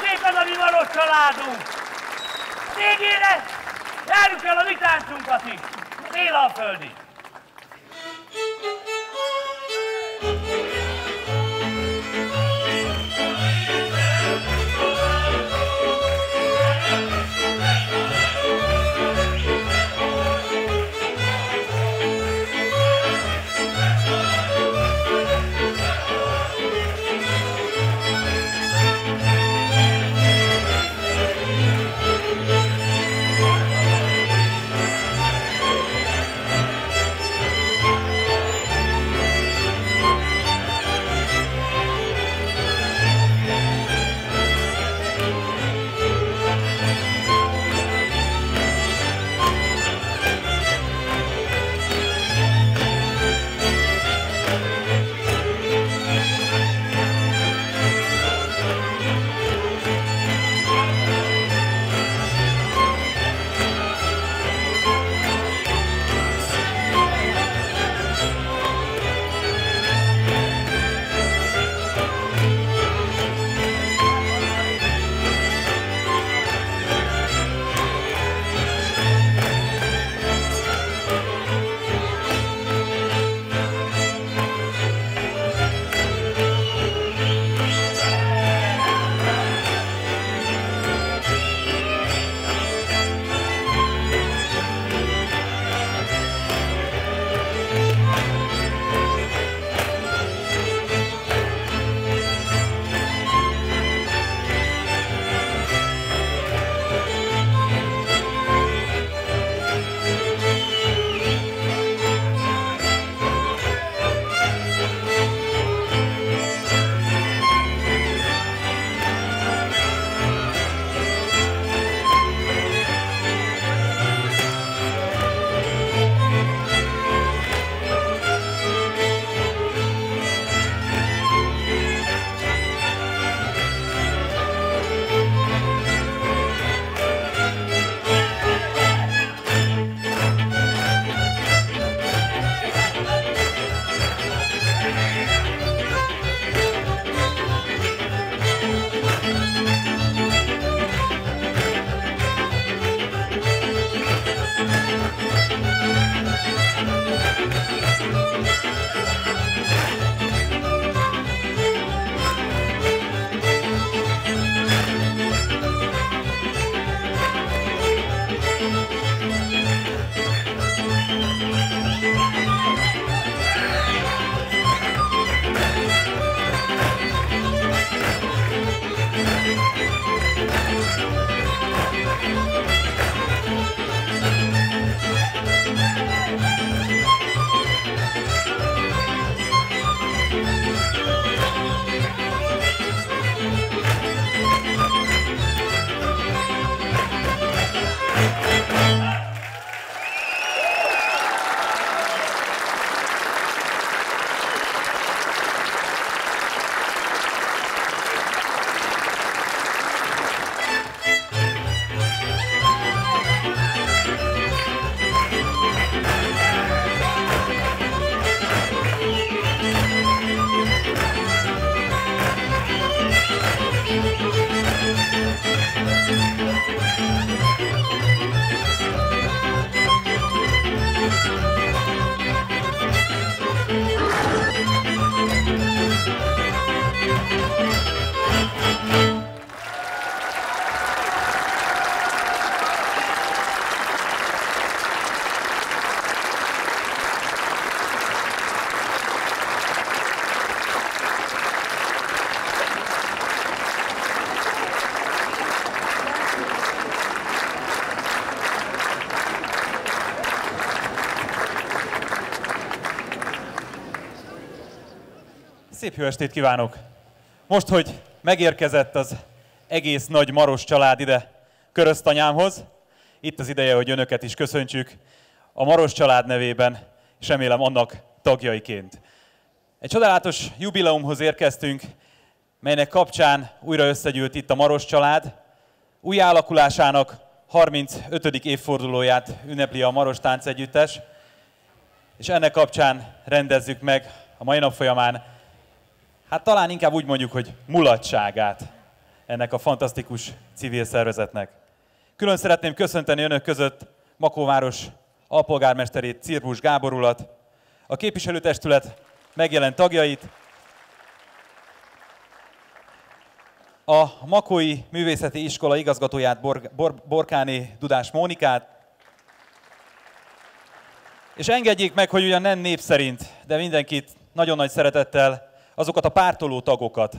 szép az a mi Maros családunk! Végére járjuk el a mi táncunkat is, az Élalföldi! Szép jó estét kívánok! Most, hogy megérkezett az egész nagy Maros család ide Köröztanyámhoz, itt az ideje, hogy önöket is köszöntsük a Maros család nevében, és remélem annak tagjaiként. Egy csodálatos jubileumhoz érkeztünk, melynek kapcsán újra összegyűlt itt a Maros család. Új alakulásának 35. évfordulóját ünnepli a Maros Táncegyüttes, és ennek kapcsán rendezzük meg a mai nap folyamán, hát talán inkább úgy mondjuk, hogy mulatságát. ennek a fantasztikus civil szervezetnek. Külön szeretném köszönteni önök között Makóváros alpolgármesterét, Cirbusz Gábor urat, a képviselőtestület megjelent tagjait, a Makói Művészeti Iskola igazgatóját, Borkáné Dudás Mónikát, és engedjék meg, hogy ugyan nem név szerint, de mindenkit nagyon nagy szeretettel, azokat a pártoló tagokat,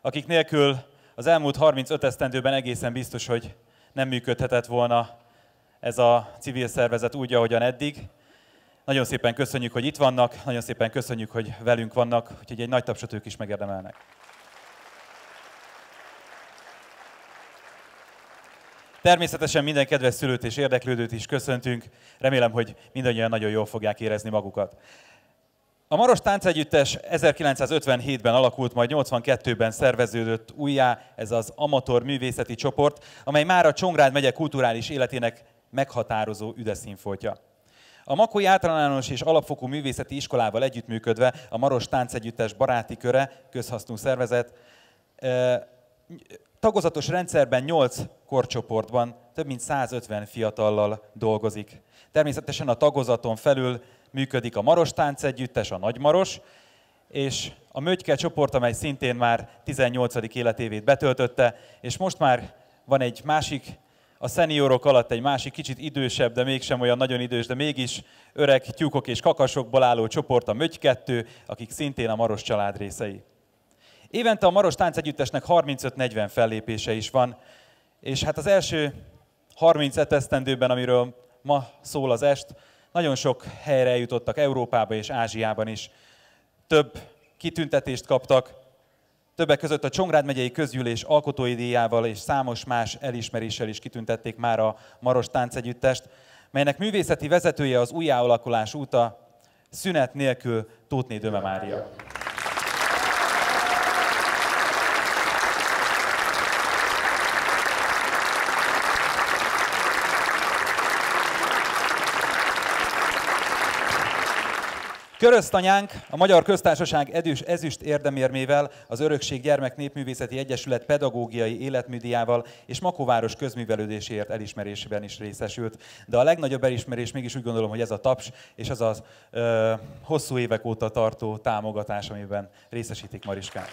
akik nélkül az elmúlt 35 esztendőben egészen biztos, hogy nem működhetett volna ez a civil szervezet úgy, ahogyan eddig. Nagyon szépen köszönjük, hogy itt vannak, nagyon szépen köszönjük, hogy velünk vannak, úgyhogy egy nagy tapsot ők is megérdemelnek. Természetesen minden kedves szülőt és érdeklődőt is köszöntünk. Remélem, hogy mindannyian nagyon jól fogják érezni magukat. A Maros Táncegyüttes 1957-ben alakult, majd 82-ben szerveződött újjá ez az amatőr művészeti csoport, amely már a Csongrád megye kulturális életének meghatározó üdeszínfoltja. A Makói Általános és Alapfokú Művészeti Iskolával együttműködve a Maros Táncegyüttes baráti köre, közhasznú szervezet, tagozatos rendszerben 8 korcsoportban több mint 150 fiatallal dolgozik. Természetesen a tagozaton felül működik a Maros Táncegyüttes, a Nagymaros, és a Mögyke csoport, amely szintén már 18. életévét betöltötte, és most már van egy másik, a szeniorok alatt egy másik kicsit idősebb, de mégsem olyan nagyon idős, de mégis öreg tyúkok és kakasokból álló csoport, a Mögy 2, akik szintén a Maros család részei. Évente a Maros Táncegyüttesnek 35-40 fellépése is van, és hát az első 35 esztendőben, amiről ma szól az est, nagyon sok helyre eljutottak Európába és Ázsiában is. Több kitüntetést kaptak, többek között a Csongrád megyei közgyűlés alkotói díjával és számos más elismeréssel is kitüntették már a Maros Táncegyüttest, melynek művészeti vezetője az újjáalakulás óta szünet nélkül Tóthné Döme Mária. Köröztanyánk a Magyar Köztársaság ezüst érdemérmével, az Örökség Gyermek Népművészeti Egyesület pedagógiai életműdíjával és Makóváros közművelődéséért elismerésben is részesült. De a legnagyobb elismerés mégis úgy gondolom, hogy ez a taps és az a hosszú évek óta tartó támogatás, amiben részesítik Mariskát.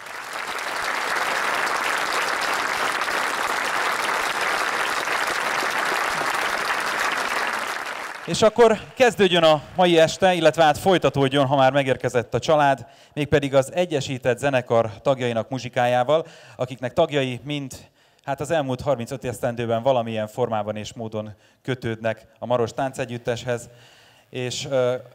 És akkor kezdődjön a mai este, illetve hát folytatódjon, ha már megérkezett a család, mégpedig az Egyesített Zenekar tagjainak muzsikájával, akiknek tagjai mind hát az elmúlt 35 esztendőben valamilyen formában és módon kötődnek a Maros Táncegyütteshez, és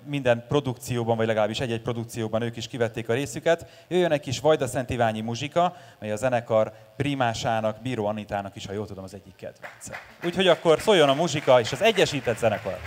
minden produkcióban, vagy legalábbis egy-egy produkcióban ők is kivették a részüket. Jöjjön egy kis Vajda-Szent Iványi muzsika, mely a zenekar primásának, Bíró Anitának is, ha jól tudom, az egyik kedvence. Úgyhogy akkor szóljon a muzsika és az Egyesített Zenekar.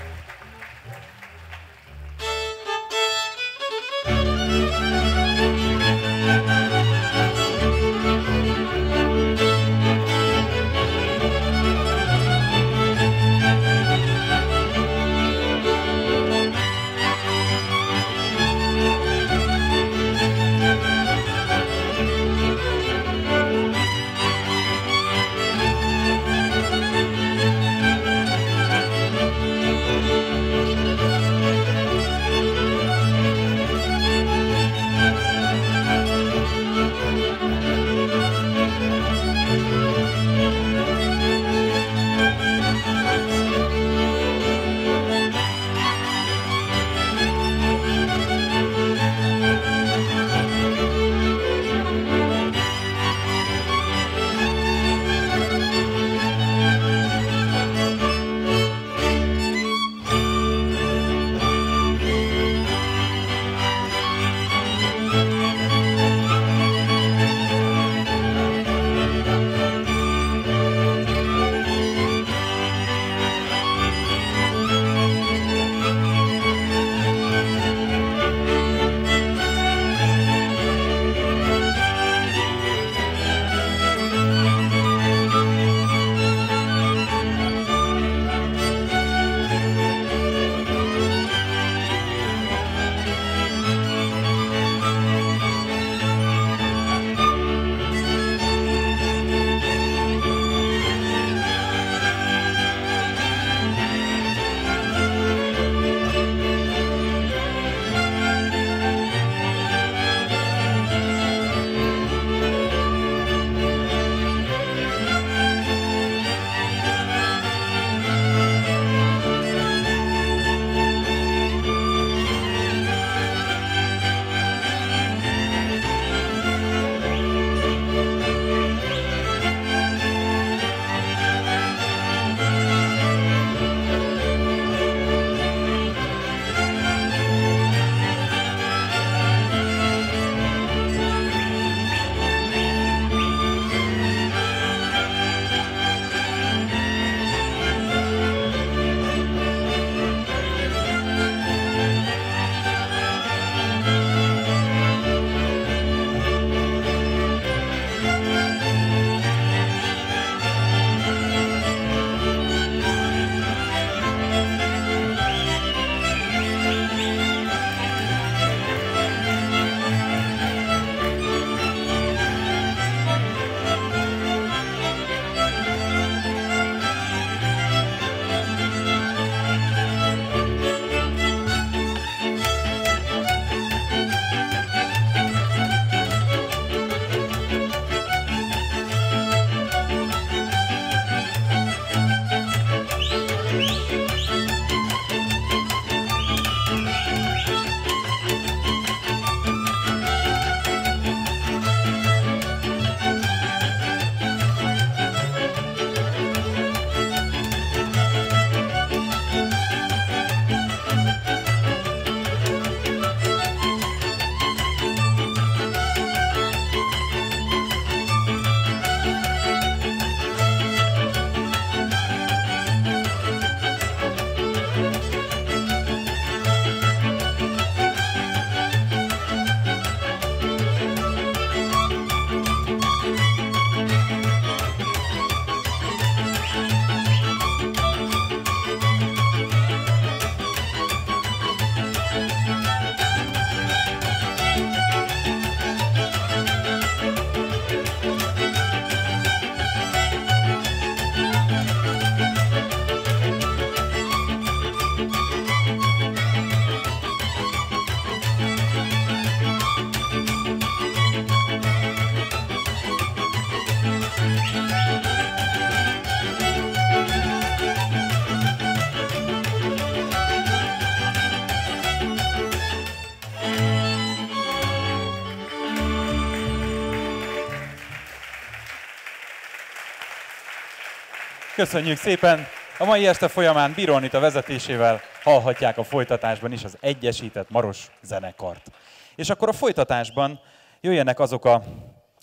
Köszönjük szépen! A mai este folyamán Bíró Anita vezetésével hallhatják a folytatásban is az Egyesített Maros zenekart. És akkor a folytatásban jöjjenek azok a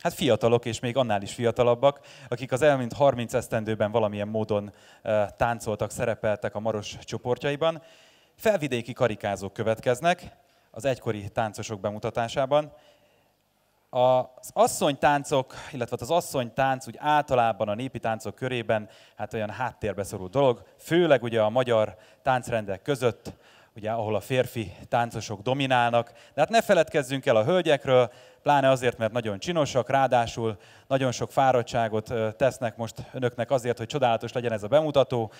fiatalok, és még annál is fiatalabbak, akik az elmúlt 30 esztendőben valamilyen módon táncoltak, szerepeltek a Maros csoportjaiban. Felvidéki karikázók következnek az egykori táncosok bemutatásában. Az asszonytáncok, illetve az asszonytánc úgy általában a népi táncok körében olyan háttérbe szorult dolog, főleg ugye a magyar táncrendek között, ugye, ahol a férfi táncosok dominálnak. De hát ne feledkezzünk el a hölgyekről, pláne azért, mert nagyon csinosak, ráadásul nagyon sok fáradtságot tesznek most önöknek azért, hogy csodálatos legyen ez a bemutató.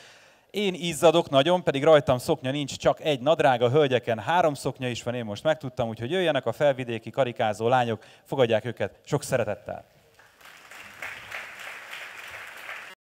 Én izzadok nagyon, pedig rajtam szoknya nincs, csak egy nadrág, a hölgyeken 3 szoknya is van, én most megtudtam, úgyhogy jöjjenek a felvidéki karikázó lányok, fogadják őket sok szeretettel.